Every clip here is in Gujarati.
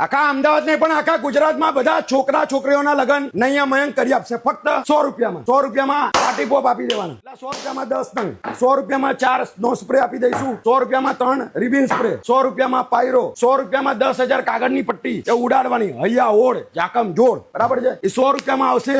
આખા અમદાવાદ નહીં પણ આખા ગુજરાતમાં બધા છોકરા છોકરીઓના લગ્ન નૈયા મયંક કરી આપશે ફક્ત 100 રૂપિયામાં 100 રૂપિયામાં પાર્ટી પોપ આપી દેવાના એટલે 100 રૂપિયામાં 10 નંગ 100 રૂપિયામાં 4 સ્નો સ્પ્રે આપી દઈશું 100 રૂપિયામાં 3 રિબિન સ્પ્રે 100 રૂપિયામાં પાયરો 100 રૂપિયામાં 10,000 કાગળની પટ્ટી એ ઉડાડવાની હૈયા ઓળ જાકમ જોડ બરાબર છે એ 100 રૂપિયામાં આવશે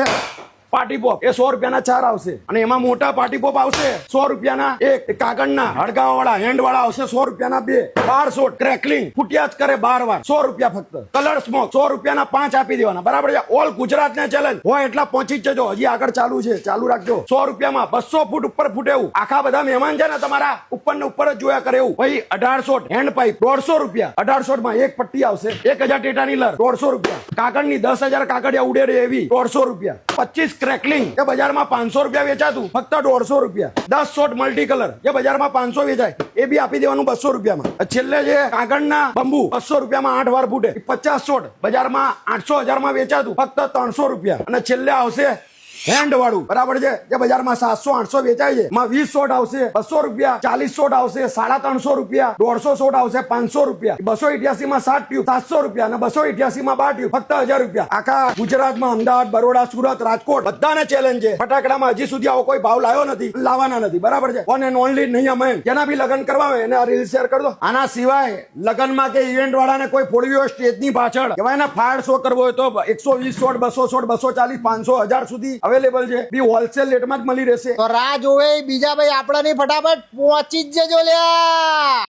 પાર્ટી પોપ એ 100 રૂપિયાના 4 આવશે અને એમાં મોટા પાર્ટી પોપ આવશે 100 રૂપિયાના એક કાગળના હડકાવા વાળા હેન્ડ વાળા આવશે 100 રૂપિયાના 2 12 શોટ ક્રેકલિંગ ફૂટ્યા જ કરે 12 વાર 100 રૂપિયા ફક્ત કલર સ્મોક 100 રૂપિયાના 5 આપી દેવાના બરાબર છે ઓલ ગુજરાતને ચેલેન્જ હોય એટલા પહોંચી જ જજો હજી આગળ ચાલુ છે ચાલુ રાખજો 100 રૂપિયામાં 200 ફૂટ ઉપર ફૂટ એવું આખા બધા મહેમાન છે ને તમારા ઉપર ને ઉપર જ જોયા કરે એવું ભાઈ 1800 હેન્ડ પાઇપ 150 રૂપિયા 1800 માં એક પટ્ટી આવશે 1000 ટેટાની લર 150 રૂપિયા કાગળની 10,000 કાગળિયા ઉડે રે એવી 150 રૂપિયા 25 ક્રેકલિંગ જે બજારમાં 500 રૂપિયા વેચાતું ફક્ત 150 રૂપિયા 10 શોટ મલ્ટી કલર જે બજારમાં 500 વેચાય એ બી આપી દેવાનું 200 રૂપિયામાં છેલ્લે જે કાગળના બંબુ 200 રૂપિયામાં 8 વાર ફૂટે 50 શોટ બજારમાં 800,000 માં વેચાતું ફક્ત 300 રૂપિયા અને છેલ્લે આવશે હેન્ડ વાળું બરાબર છે જે બજારમાં 700-800 વેચાય છે એમાં 20 શોટ આવશે 200 રૂપિયા 40 શોટ આવશે 350 રૂપિયા 150 શોટ આવશે 500 રૂપિયા 288 માં 7 ટ્યુબ 700 રૂપિયા અને 288 માં 12 ટ્યુબ ફક્ત 1000 રૂપિયા આખા ગુજરાતમાં અમદાવાદ બરોડા સુરત રાજકોટ બધાને ચેલેન્જ છે ફટાકડામાં હજી સુધી આવો કોઈ ભાવ લાવ્યો નથી લાવવાના નથી બરાબર છે ઓન એન્ડ ઓનલી નહીં અમે જેના બી લગ્ન કરવા હોય એને આ રીલ શેર કરી દો આના સિવાય લગ્નમાં કે ઇવેન્ટ વાળાને કોઈ ફોડવી હોય સ્ટેજની પાછળ કહેવાય ને ફાયર શો કરવો હોય તો 120 શોટ 200 શોટ 240 500 1000 સુધી અવેલેબલ છે બી હોલસેલ રેટમાં જ મળી રહેશે તો રાહ જોવે બીજા ભાઈ આપણા ની ફટાફટ પહોંચી જ જજો લ્યા।